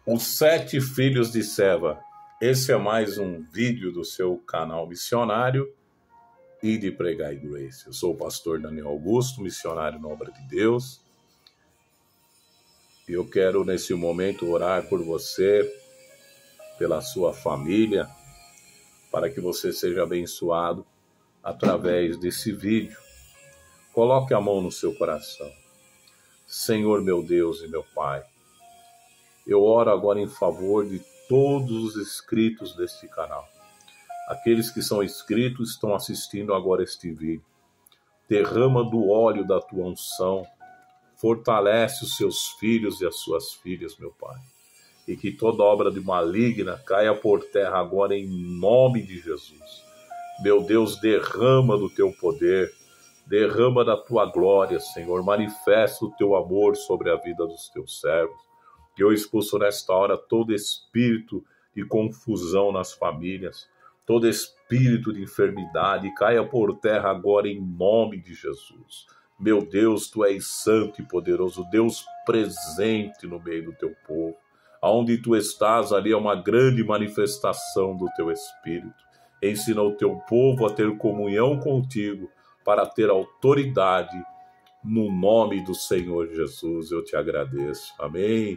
Os 7 filhos de Seva. Esse é mais um vídeo do seu canal missionário e de Pregar e Grace. Eu sou o pastor Daniel Augusto, missionário na obra de Deus. E eu quero nesse momento orar por você, pela sua família, para que você seja abençoado através desse vídeo. Coloque a mão no seu coração. Senhor meu Deus e meu Pai, eu oro agora em favor de todos os inscritos deste canal. Aqueles que são inscritos estão assistindo agora este vídeo. Derrama do óleo da tua unção. Fortalece os seus filhos e as suas filhas, meu Pai. E que toda obra de maligna caia por terra agora em nome de Jesus. Meu Deus, derrama do teu poder. Derrama da tua glória, Senhor. Manifesta o teu amor sobre a vida dos teus servos. Que eu expulso nesta hora todo espírito de confusão nas famílias, todo espírito de enfermidade, caia por terra agora em nome de Jesus. Meu Deus, tu és santo e poderoso, Deus presente no meio do teu povo. Aonde tu estás, ali é uma grande manifestação do teu espírito. Ensina o teu povo a ter comunhão contigo, para ter autoridade no nome do Senhor Jesus. Eu te agradeço. Amém.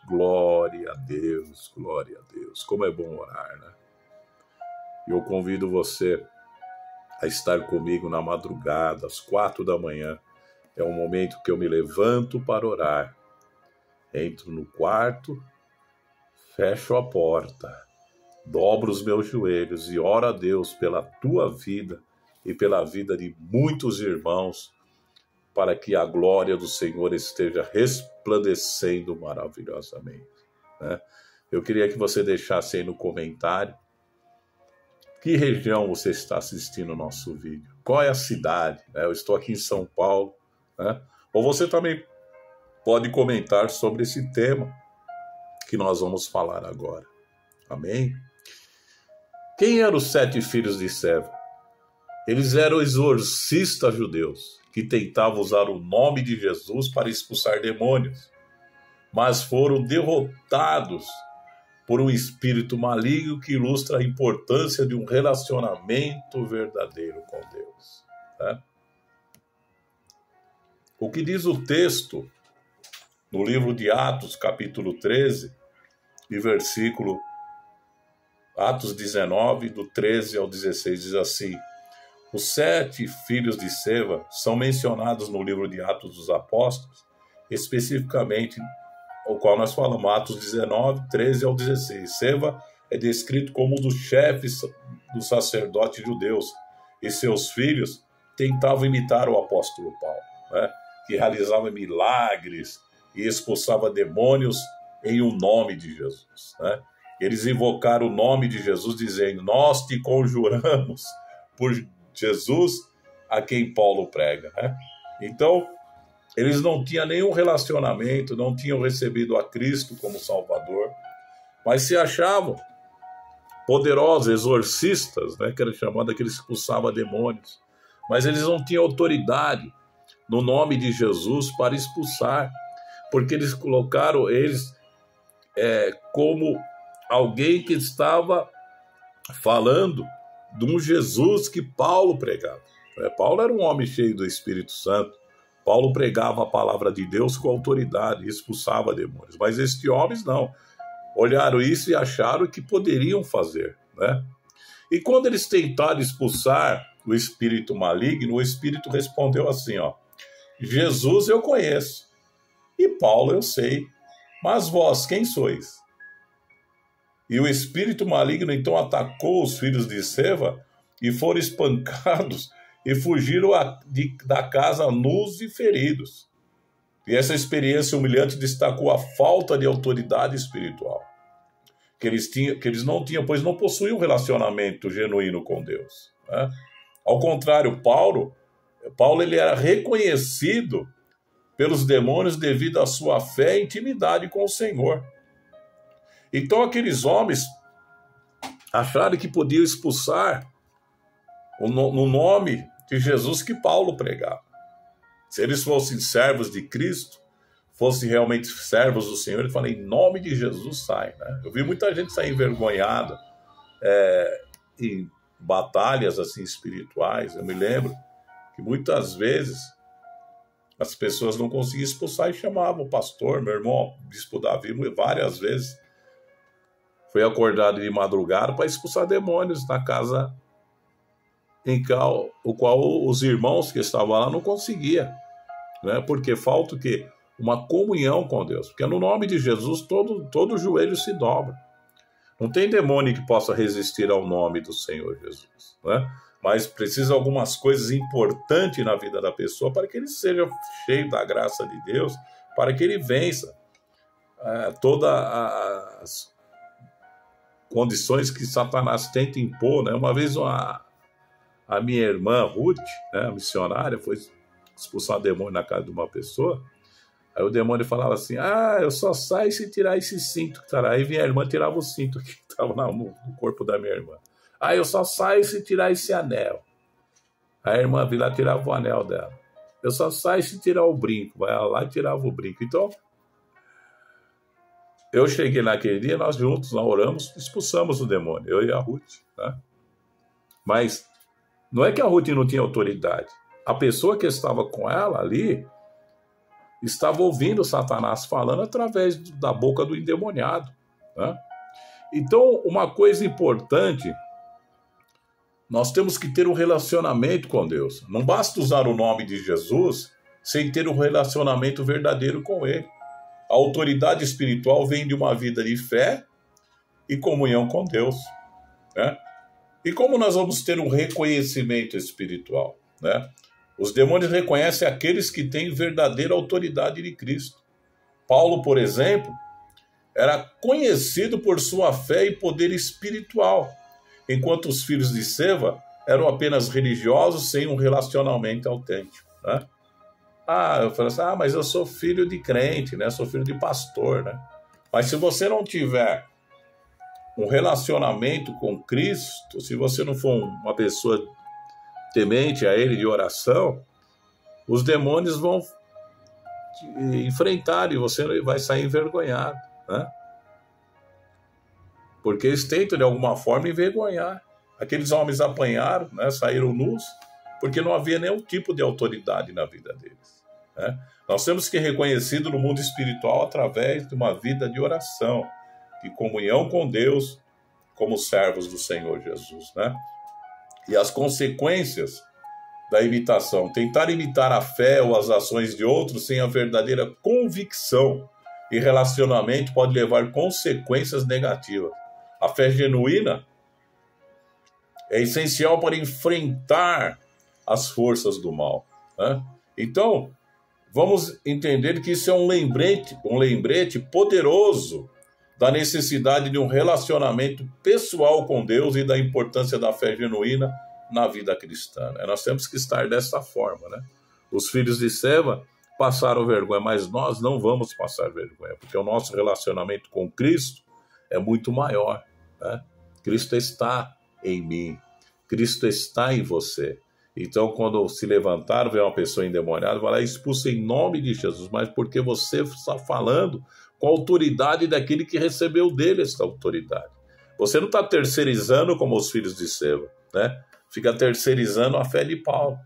Glória a Deus, glória a Deus. Como é bom orar, né? Eu convido você a estar comigo na madrugada, às 4 da manhã. É um momento que eu me levanto para orar. Entro no quarto, fecho a porta, dobro os meus joelhos e oro a Deus pela tua vida e pela vida de muitos irmãos, para que a glória do Senhor esteja resplandecendo maravilhosamente, né? Eu queria que você deixasse aí no comentário que região você está assistindo o nosso vídeo, qual é a cidade, né? Eu estou aqui em São Paulo, né? Ou você também pode comentar sobre esse tema que nós vamos falar agora, amém? Quem eram os 7 filhos de Seva? Eles eram exorcistas judeus, que tentavam usar o nome de Jesus para expulsar demônios, mas foram derrotados por um espírito maligno que ilustra a importância de um relacionamento verdadeiro com Deus, né? O que diz o texto no livro de Atos, capítulo 13, e versículo Atos 19, do 13 ao 16, diz assim: os 7 filhos de Seva são mencionados no livro de Atos dos Apóstolos, especificamente o qual nós falamos, Atos 19, 13 ao 16. Seva é descrito como um dos chefes dos sacerdotes judeus, e seus filhos tentavam imitar o apóstolo Paulo, né, que realizava milagres e expulsava demônios em um nome de Jesus, né? Eles invocaram o nome de Jesus dizendo: nós te conjuramos por Jesus a quem Paulo prega, né? Então, eles não tinham nenhum relacionamento, não tinham recebido a Cristo como Salvador, mas se achavam poderosos, exorcistas, né? Que era chamado aqueles que expulsavam demônios. Mas eles não tinham autoridade no nome de Jesus para expulsar, porque eles colocaram eles como alguém que estava falando de um Jesus que Paulo pregava. Paulo era um homem cheio do Espírito Santo. Paulo pregava a palavra de Deus com autoridade e expulsava demônios. Mas estes homens não. Olharam isso e acharam que poderiam fazer, né? E quando eles tentaram expulsar o espírito maligno, o espírito respondeu assim, ó: Jesus eu conheço, e Paulo eu sei, mas vós quem sois? E o espírito maligno então atacou os filhos de Seva e foram espancados e fugiram da casa nus e feridos. E essa experiência humilhante destacou a falta de autoridade espiritual que eles não tinham, pois não possuíam um relacionamento genuíno com Deus, né? Ao contrário, Paulo ele era reconhecido pelos demônios devido à sua fé e intimidade com o Senhor. Então aqueles homens acharam que podiam expulsar no nome de Jesus que Paulo pregava. Se eles fossem servos de Cristo, fossem realmente servos do Senhor, ele fala, em nome de Jesus, sai, né? Eu vi muita gente sair envergonhada em batalhas assim espirituais. Eu me lembro que muitas vezes as pessoas não conseguiam expulsar e chamavam o pastor, meu irmão, o bispo Davi, várias vezes foi acordado de madrugada para expulsar demônios na casa o qual os irmãos que estavam lá não conseguiam, né? Porque falta o quê? Uma comunhão com Deus, porque no nome de Jesus todo joelho se dobra. Não tem demônio que possa resistir ao nome do Senhor Jesus, né? Mas precisa algumas coisas importantes na vida da pessoa para que ele seja cheio da graça de Deus, para que ele vença todas as condições que Satanás tenta impor, né? Uma vez a minha irmã Ruth, né, missionária, foi expulsar demônio na casa de uma pessoa. Aí o demônio falava assim, eu só saio se tirar esse cinto que está lá. Aí vinha a irmã, tirava o cinto que estava no corpo da minha irmã. Eu só saio se tirar esse anel. Aí a irmã vinha lá, tirava o anel dela. Eu só saio se tirar o brinco. Vai lá e tirava o brinco. Então, eu cheguei naquele dia, nós juntos, nós oramos, expulsamos o demônio, eu e a Ruth, né? Mas não é que a Ruth não tinha autoridade. A pessoa que estava com ela ali estava ouvindo Satanás falando através da boca do endemoniado, né? Então, uma coisa importante, nós temos que ter um relacionamento com Deus. Não basta usar o nome de Jesus sem ter um relacionamento verdadeiro com Ele. A autoridade espiritual vem de uma vida de fé e comunhão com Deus, né? E como nós vamos ter um reconhecimento espiritual, né? Os demônios reconhecem aqueles que têm verdadeira autoridade de Cristo. Paulo, por exemplo, era conhecido por sua fé e poder espiritual, enquanto os filhos de Seva eram apenas religiosos sem um relacionamento autêntico, né? Eu falo assim, mas eu sou filho de crente, né? Sou filho de pastor, né? Mas se você não tiver um relacionamento com Cristo, se você não for uma pessoa temente a Ele de oração, os demônios vão te enfrentar e você vai sair envergonhado, né? Porque eles tentam de alguma forma envergonhar. Aqueles homens apanharam, né? Saíram nus, porque não havia nenhum tipo de autoridade na vida deles, né? Nós temos que reconhecer no mundo espiritual através de uma vida de oração, de comunhão com Deus, como servos do Senhor Jesus, né? E as consequências da imitação. Tentar imitar a fé ou as ações de outros sem a verdadeira convicção e relacionamento pode levar consequências negativas. A fé genuína é essencial para enfrentar as forças do mal, né? Então, vamos entender que isso é um lembrete poderoso da necessidade de um relacionamento pessoal com Deus e da importância da fé genuína na vida cristã, né? Nós temos que estar dessa forma, né? Os filhos de Seva passaram vergonha, mas nós não vamos passar vergonha, porque o nosso relacionamento com Cristo é muito maior, né? Cristo está em mim, Cristo está em você. Então, quando se levantar, vê uma pessoa endemoniada, vai lá e expulsa em nome de Jesus, mas porque você está falando com a autoridade daquele que recebeu dele essa autoridade. Você não está terceirizando como os filhos de Seva, né? Fica terceirizando a fé de Paulo,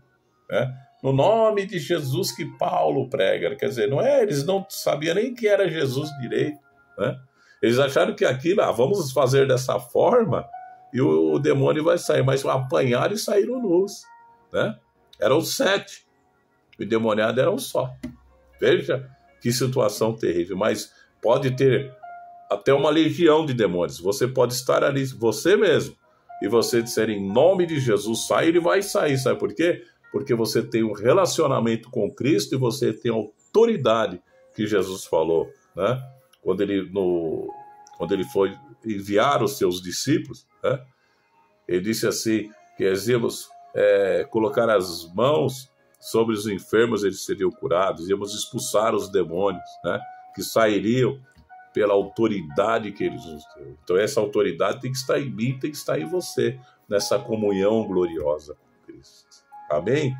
né? No nome de Jesus que Paulo prega. Quer dizer, eles não sabiam nem que era Jesus direito, né? Eles acharam que aquilo, vamos fazer dessa forma e o demônio vai sair, mas apanharam e saíram nus, né? Eram 7, o endemoniado era um só. Veja que situação terrível, mas pode ter até uma legião de demônios. Você pode estar ali, você mesmo, e você disser em nome de Jesus, sai, ele vai sair. Sabe por quê? Porque você tem um relacionamento com Cristo e você tem a autoridade que Jesus falou, né? Quando ele foi enviar os seus discípulos, né? Ele disse assim, que íamos colocar as mãos sobre os enfermos, eles seriam curados, íamos expulsar os demônios, né? Que sairiam pela autoridade que eles nos deu. Então essa autoridade tem que estar em mim, tem que estar em você, nessa comunhão gloriosa com Cristo. Amém?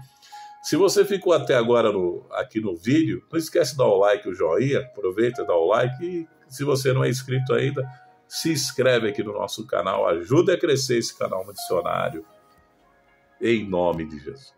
Se você ficou até agora aqui no vídeo, não esquece de dar o like, o joinha, aproveita, dá o like e se você não é inscrito ainda, se inscreve aqui no nosso canal, ajuda a crescer esse canal missionário, em nome de Jesus.